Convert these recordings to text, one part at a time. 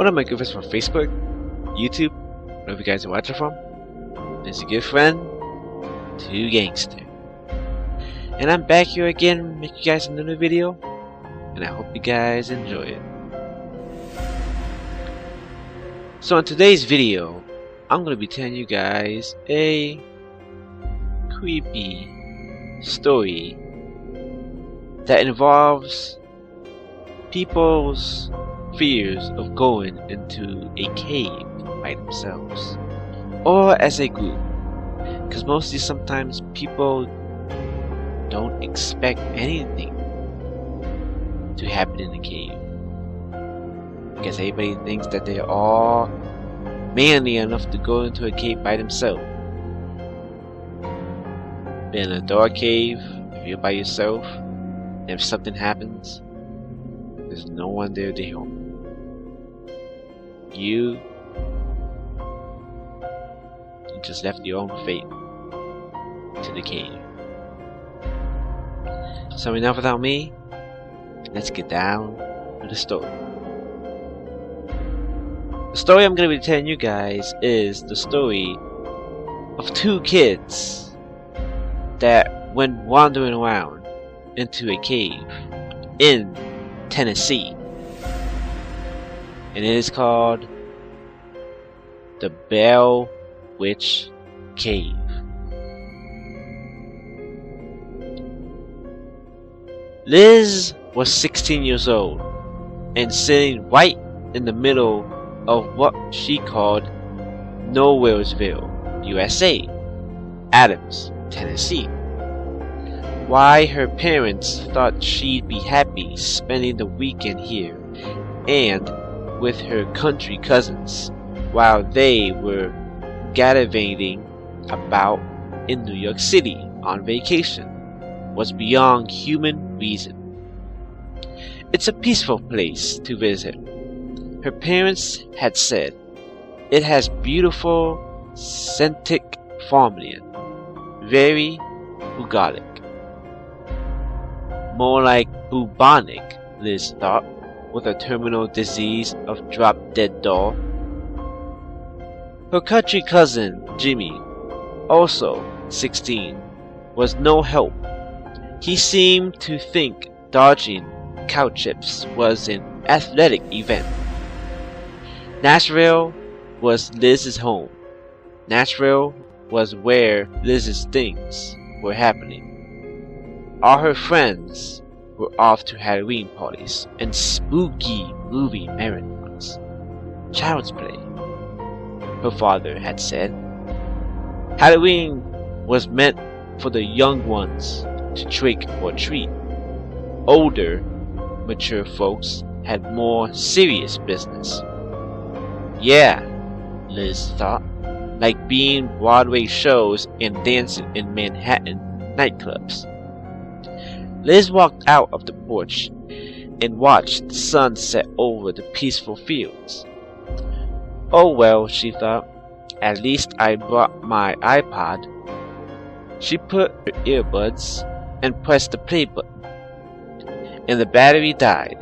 One of my good friends from Facebook, YouTube, wherever you guys are watching from, is a good friend, 2Gangster. And I'm back here again, make you guys another video, and I hope you guys enjoy it. So in today's video, I'm going to be telling you guys a creepy story that involves people's fears of going into a cave by themselves or as a group, because mostly sometimes people don't expect anything to happen in a cave because everybody thinks that they're all manly enough to go into a cave by themselves. But in a dark cave, if you're by yourself, and if something happens, there's no one there to help. You just left your own fate to the cave. So enough without me, let's get down to the story. The story I'm going to be telling you guys is the story of two kids that went wandering around into a cave in Tennessee. And it is called the Blair Witch Cave. Liz was 16 years old and sitting right in the middle of what she called Nowheresville, USA, Adams, Tennessee. Why her parents thought she'd be happy spending the weekend here and with her country cousins while they were gallivanting about in New York City on vacation was beyond human reason. It's a peaceful place to visit. Her parents had said it has beautiful, scenic farmland, very bucolic. More like bubonic, Liz thought, with a terminal disease of drop-dead doll. Her country cousin, Jimmy, also 16, was no help. He seemed to think dodging cow chips was an athletic event. Nashville was Liz's home. Nashville was where Liz's things were happening. All her friends were off to Halloween parties and spooky movie marathons. Child's play, her father had said. Halloween was meant for the young ones to trick or treat. Older, mature folks had more serious business. Yeah, Liz thought, like being Broadway shows and dancing in Manhattan nightclubs. Liz walked out of the porch and watched the sun set over the peaceful fields. Oh well, she thought, at least I brought my iPod. She put her earbuds and pressed the play button, and the battery died.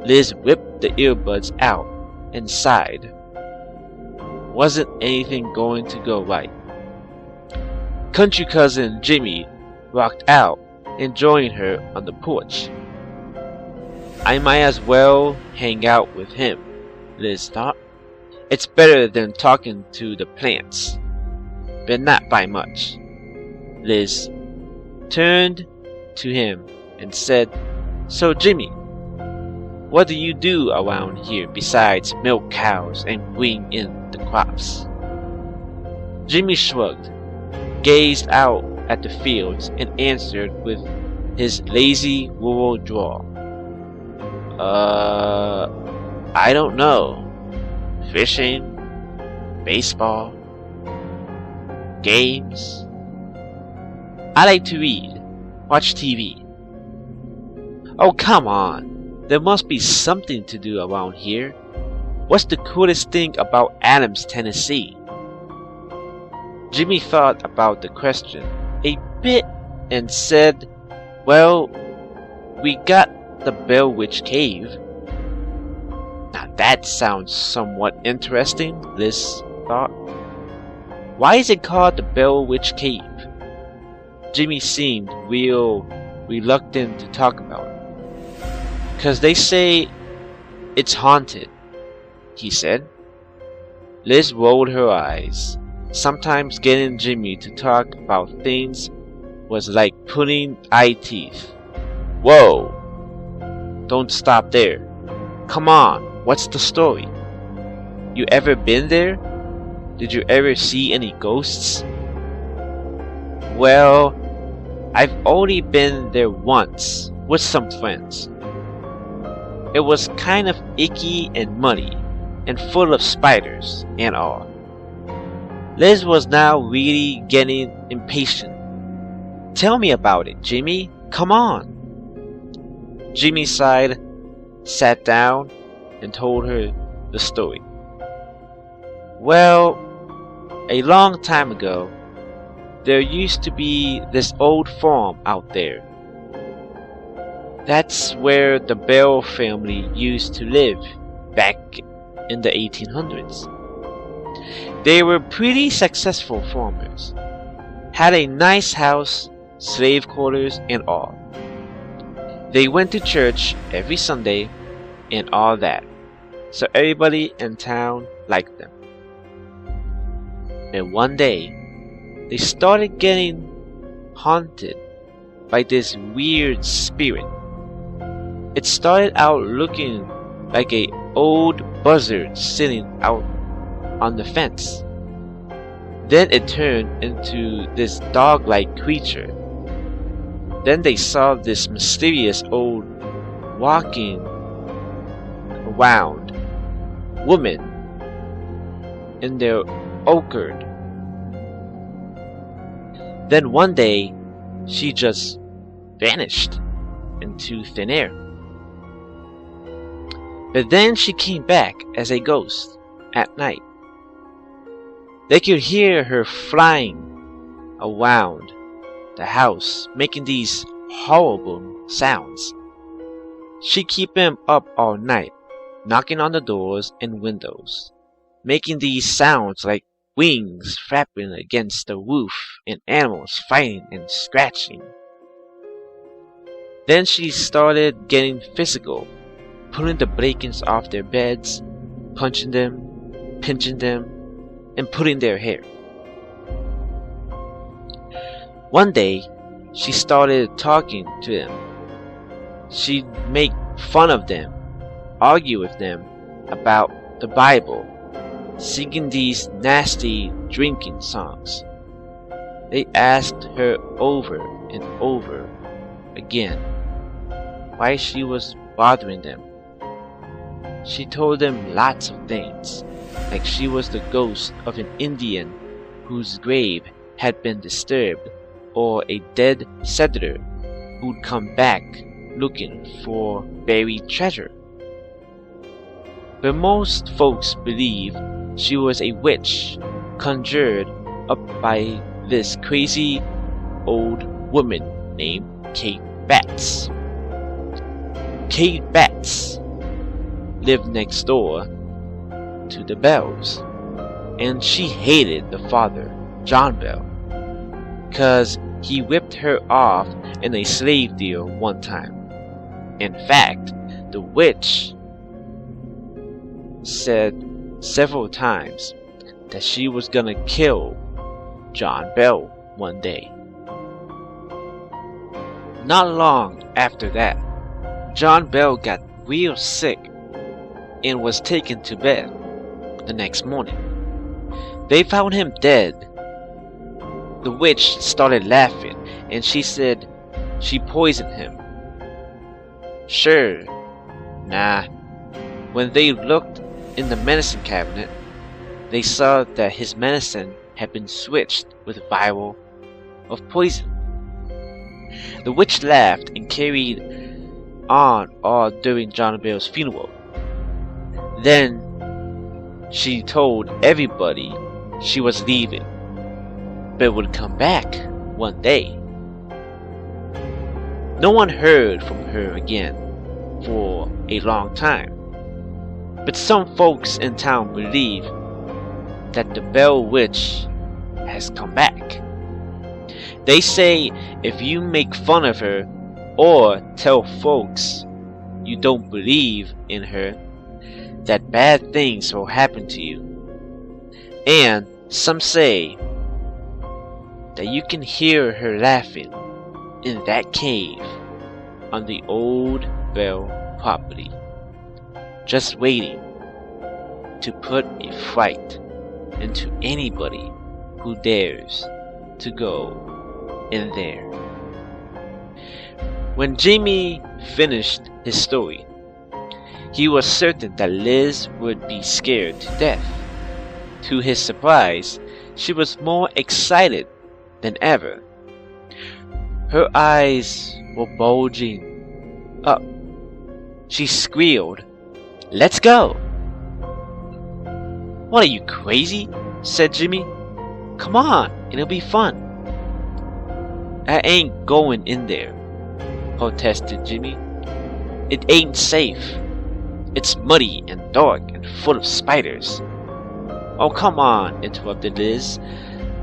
Liz whipped the earbuds out and sighed. Wasn't anything going to go right? Country cousin Jimmy walked out and joined her on the porch. I might as well hang out with him, Liz thought. It's better than talking to the plants, but not by much. Liz turned to him and said, So Jimmy, what do you do around here besides milk cows and bring in the crops? Jimmy shrugged, gazed out at the fields, and answered with his lazy rural drawl. I don't know. Fishing, baseball, games. I like to read, watch TV. Oh, come on. There must be something to do around here. What's the coolest thing about Adams, Tennessee? Jimmy thought about the question a bit and said, Well, we got the Blair Witch Cave. Now That sounds somewhat interesting, Liz thought. Why is it called the Bell Witch Cave? Jimmy seemed real reluctant to talk about it. "'Cause they say it's haunted," he said. Liz rolled her eyes. Sometimes getting Jimmy to talk about things was like pulling eye teeth. "Whoa! Don't stop there. Come on, what's the story? You ever been there? Did you ever see any ghosts?" "Well, I've only been there once with some friends. It was kind of icky and muddy and full of spiders and all." Liz was now really getting impatient. "Tell me about it, Jimmy. Come on." Jimmy sighed, sat down, and told her the story. "Well, a long time ago, there used to be this old farm out there. That's where the Bell family used to live back in the 1800s. They were pretty successful farmers, had a nice house, slave quarters, and all. They went to church every Sunday and all that, so everybody in town liked them. And one day, they started getting haunted by this weird spirit. It started out looking like an old buzzard sitting out on the fence. Then it turned into this dog-like creature. Then they saw this mysterious old walking around woman in their orchard. Then one day, she just vanished into thin air. But then she came back as a ghost at night. They could hear her flying around the house, making these horrible sounds. She'd keep him up all night, knocking on the doors and windows, making these sounds like wings flapping against the roof and animals fighting and scratching. Then she started getting physical, pulling the blankets off their beds, punching them, pinching them, and pulling their hair. One day, she started talking to them. She'd make fun of them, argue with them about the Bible, singing these nasty drinking songs. They asked her over and over again why she was bothering them. She told them lots of things, like she was the ghost of an Indian whose grave had been disturbed, or a dead settler who'd come back looking for buried treasure. But most folks believe she was a witch conjured up by this crazy old woman named Kate Batts. Kate Batts lived next door to the Bells, and she hated the father, John Bell, 'cause he whipped her off in a slave deal one time. In fact, the witch said several times that she was gonna kill John Bell one day. Not long after that, John Bell got real sick and was taken to bed the next morning. They found him dead. The witch started laughing, and she said she poisoned him. Sure, nah. When they looked in the medicine cabinet, they saw that his medicine had been switched with a vial of poison. The witch laughed and carried on all during John Bell's funeral. Then she told everybody she was leaving, but would come back one day. No one heard from her again for a long time. But some folks in town believe that the Bell Witch has come back. They say if you make fun of her or tell folks you don't believe in her, that bad things will happen to you. And some say that you can hear her laughing in that cave on the old Bell property, just waiting to put a fright into anybody who dares to go in there. When Jimmy finished his story, he was certain that Liz would be scared to death. To his surprise, she was more excited than ever. Her eyes were bulging up. She squealed, "Let's go!" "What are you, crazy?" said Jimmy. "Come on, it'll be fun." "I ain't going in there," protested Jimmy. "It ain't safe. It's muddy and dark and full of spiders." "Oh, come on," interrupted Liz.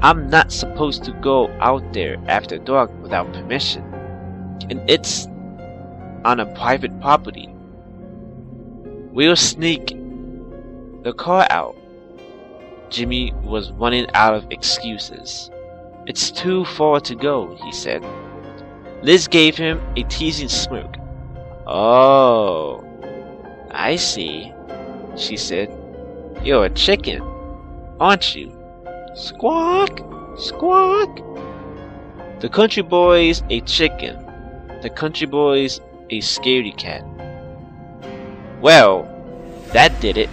"I'm not supposed to go out there after dark without permission. And it's on a private property. We'll sneak the car out." Jimmy was running out of excuses. "It's too far to go," he said. Liz gave him a teasing smirk. "Oh, I see," she said. "You're a chicken, aren't you? Squawk, squawk." The country boy's a chicken. The country boy's a scaredy cat. Well, that did it.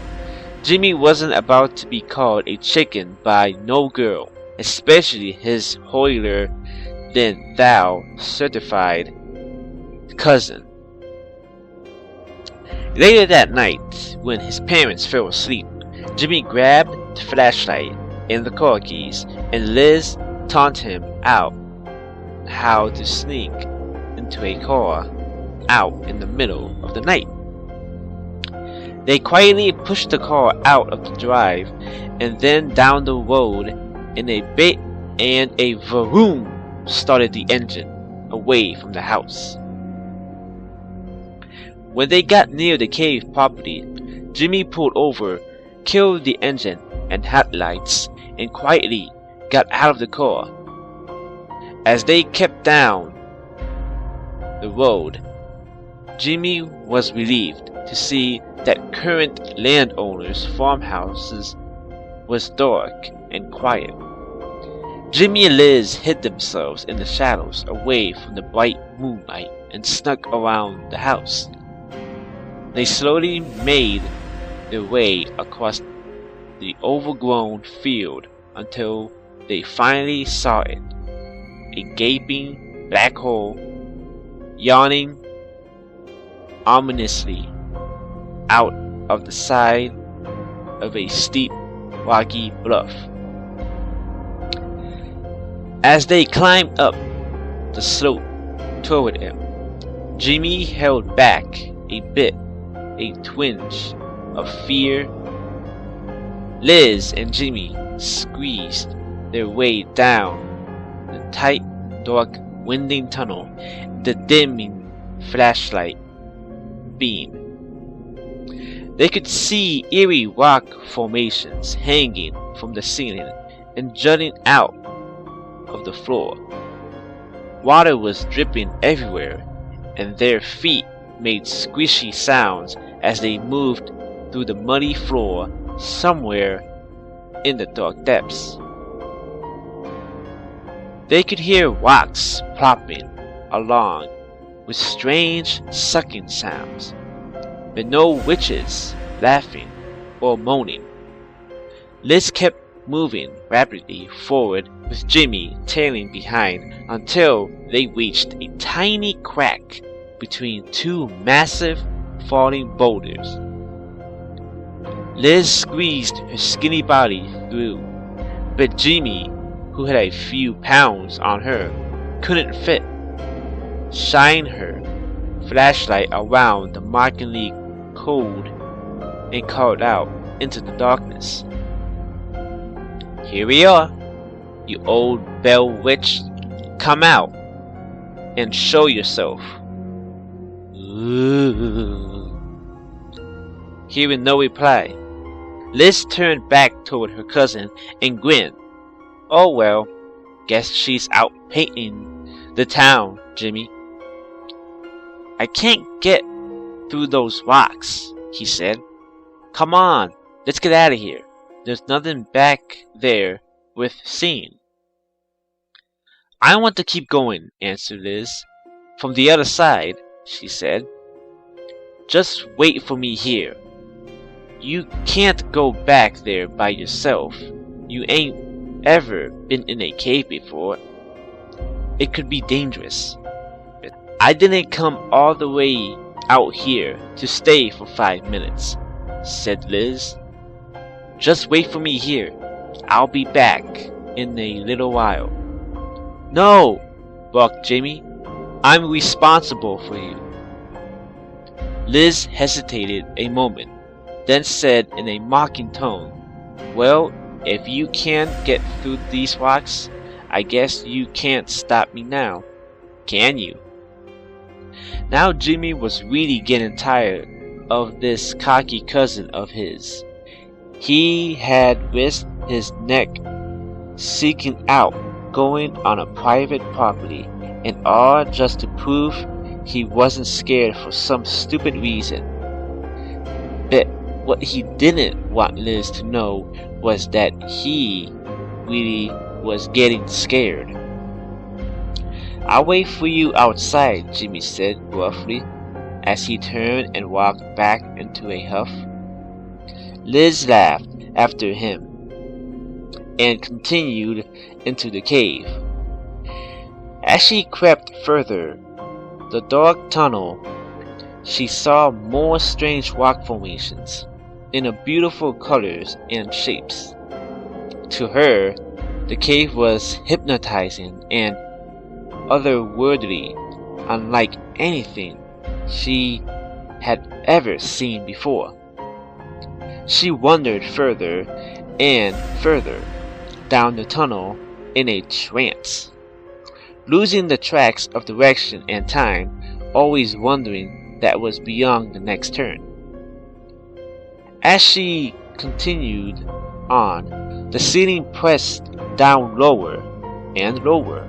Jimmy wasn't about to be called a chicken by no girl, especially his holier-than-thou certified cousin. Later that night, when his parents fell asleep, Jimmy grabbed the flashlight and the car keys, and Liz taught him out how to sneak into a car out in the middle of the night. They quietly pushed the car out of the drive and then down the road in a bit, and a vroom started the engine away from the house. When they got near the cave property, Jimmy pulled over, killed the engine and headlights, and quietly got out of the car. As they kept down the road, Jimmy was relieved to see that current landowner's farmhouses was dark and quiet. Jimmy and Liz hid themselves in the shadows away from the bright moonlight and snuck around the house. They slowly made their way across the overgrown field until they finally saw it, a gaping black hole yawning ominously out of the side of a steep, rocky bluff. As they climbed up the slope toward him, Jimmy held back a bit, a twinge of fear. Liz and Jimmy squeezed their way down the tight, dark, winding tunnel, the dimming flashlight beam. They could see eerie rock formations hanging from the ceiling and jutting out of the floor. Water was dripping everywhere, and their feet made squishy sounds as they moved through the muddy floor somewhere in the dark depths. They could hear rocks plopping along with strange sucking sounds, but no witches laughing or moaning. Liz kept moving rapidly forward with Jimmy tailing behind until they reached a tiny crack between two massive falling boulders. Liz squeezed her skinny body through, but Jimmy, who had a few pounds on her, couldn't fit. Shine her flashlight around the mockingly cold and called out into the darkness. "Here we are, you old bell witch. Come out and show yourself." Ooh. Hearing no reply, Liz turned back toward her cousin and grinned. "Oh well, guess she's out painting the town, Jimmy." "I can't get through those rocks," he said. "Come on, let's get out of here. There's nothing back there worth seeing." "I want to keep going," answered Liz. "From the other side," she said. "Just wait for me here. You can't go back there by yourself. You ain't ever been in a cave before. It could be dangerous. I didn't come all the way out here to stay for 5 minutes," said Liz. "Just wait for me here. I'll be back in a little while." "No!" barked Jimmy. "I'm responsible for you." Liz hesitated a moment, then said in a mocking tone, "Well, if you can't get through these rocks, I guess you can't stop me now, can you?" Now Jimmy was really getting tired of this cocky cousin of his. He had risked his neck seeking out going on a private property, and all just to prove he wasn't scared for some stupid reason. But what he didn't want Liz to know was that he really was getting scared. "I'll wait for you outside," Jimmy said gruffly, as he turned and walked back into a huff. Liz laughed after him and continued into the cave. As she crept further the dark tunnel, she saw more strange rock formations in beautiful colors and shapes. To her, the cave was hypnotizing and otherworldly, unlike anything she had ever seen before. She wandered further and further down the tunnel in a trance, losing the tracks of direction and time, always wondering that was beyond the next turn. As she continued on, the ceiling pressed down lower and lower,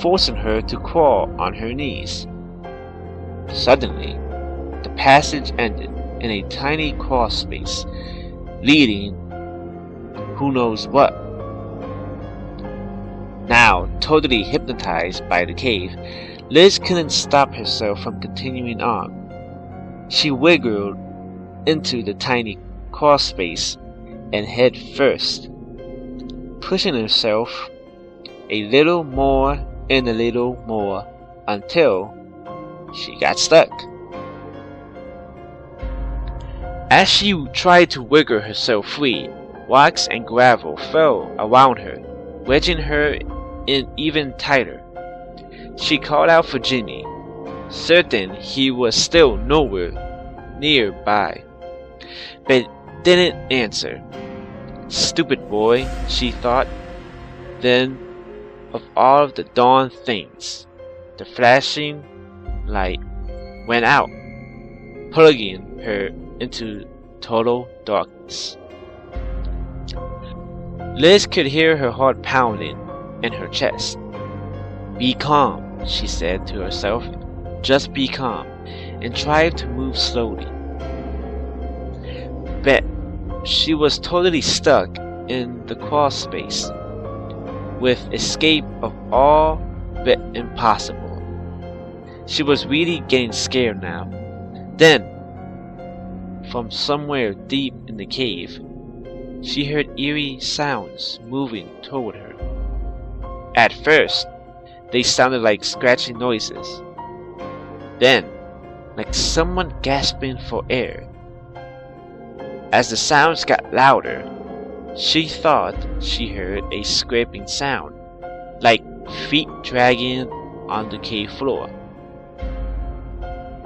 forcing her to crawl on her knees. Suddenly, the passage ended in a tiny crawl space, leading who knows what. Now, totally hypnotized by the cave, Liz couldn't stop herself from continuing on. She wiggled into the tiny crawl space and head first, pushing herself a little more and a little more until she got stuck. As she tried to wiggle herself free, rocks and gravel fell around her, wedging her in even tighter. She called out for Jimmy, certain he was still nowhere nearby, but didn't answer. Stupid boy, she thought. Then, of all of the darn things, the flashing light went out, plunging her into total darkness. Liz could hear her heart pounding in her chest. "Be calm," she said to herself. "Just be calm, and try to move slowly." But she was totally stuck in the crawl space, with escape of all but impossible. She was really getting scared now. Then, from somewhere deep in the cave, she heard eerie sounds moving toward her. At first, they sounded like scratching noises. Then, like someone gasping for air. As the sounds got louder, she thought she heard a scraping sound, like feet dragging on the cave floor.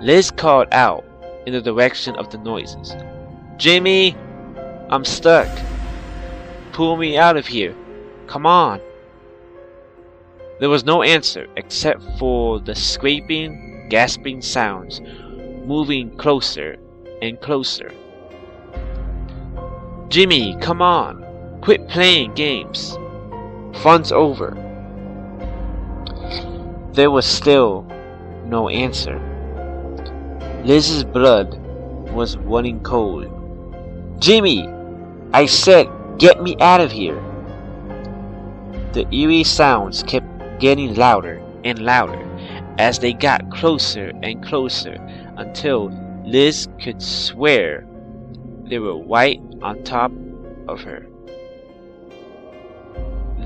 Liz called out in the direction of the noises, Jimmy, I'm stuck. Pull me out of here. Come on. There was no answer except for the scraping, gasping sounds moving closer and closer. Jimmy, come on. Quit playing games. Fun's over. There was still no answer. Liz's blood was running cold. Jimmy! I said, get me out of here! The eerie sounds kept getting louder and louder as they got closer and closer until Liz could swear they were right on top of her.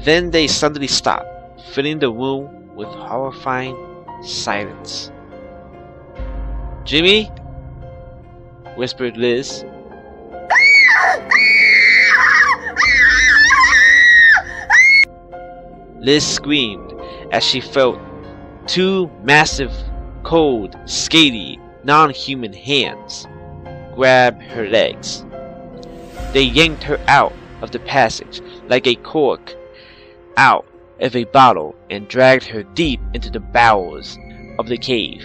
Then they suddenly stopped, filling the room with horrifying silence. Jimmy? Whispered Liz. Liz screamed as she felt two massive, cold, scaly, non-human hands grab her legs. They yanked her out of the passage like a cork out of a bottle and dragged her deep into the bowels of the cave.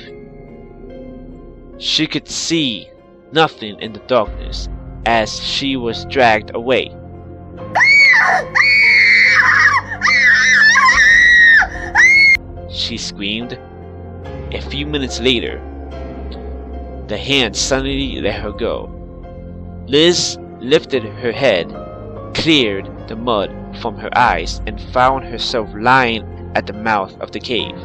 She could see nothing in the darkness as she was dragged away. She screamed. A few minutes later, the hand suddenly let her go. Liz lifted her head, cleared the mud from her eyes, and found herself lying at the mouth of the cave.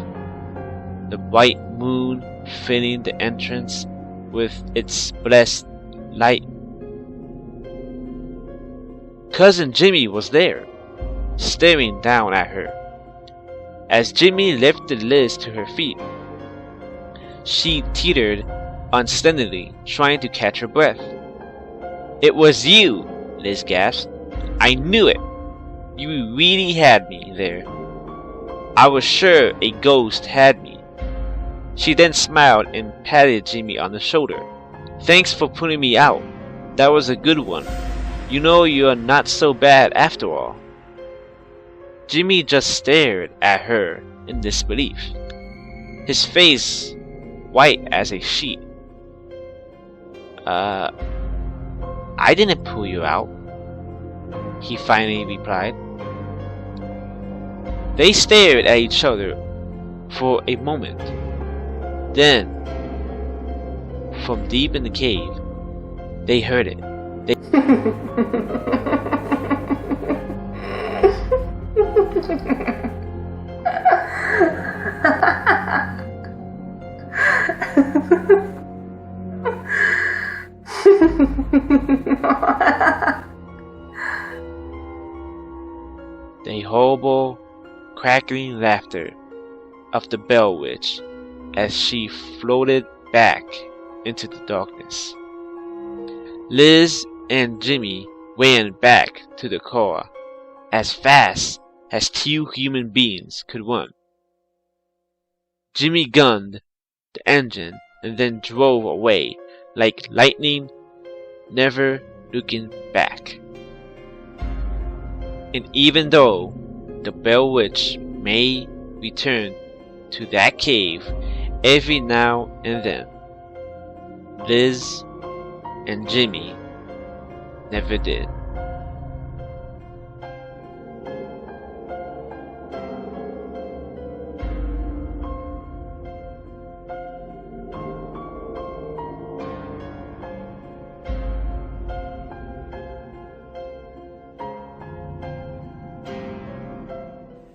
The bright moon filling the entrance with its blessed light. Cousin Jimmy was there, staring down at her. As Jimmy lifted Liz to her feet, she teetered unsteadily, trying to catch her breath. It was you, Liz gasped. I knew it. You really had me there. I was sure a ghost had me. She then smiled and patted Jimmy on the shoulder. Thanks for putting me out. That was a good one. You know you're not so bad after all. Jimmy just stared at her in disbelief, his face white as a sheet. I didn't pull you out, he finally replied. They stared at each other for a moment. Then, from deep in the cave, they heard it. The horrible, crackling laughter of the Bell Witch as she floated back into the darkness. Liz and Jimmy ran back to the car as fast as two human beings could run. Jimmy gunned the engine and then drove away like lightning, never looking back. And even though the Bell Witch may return to that cave every now and then, Liz and Jimmy never did.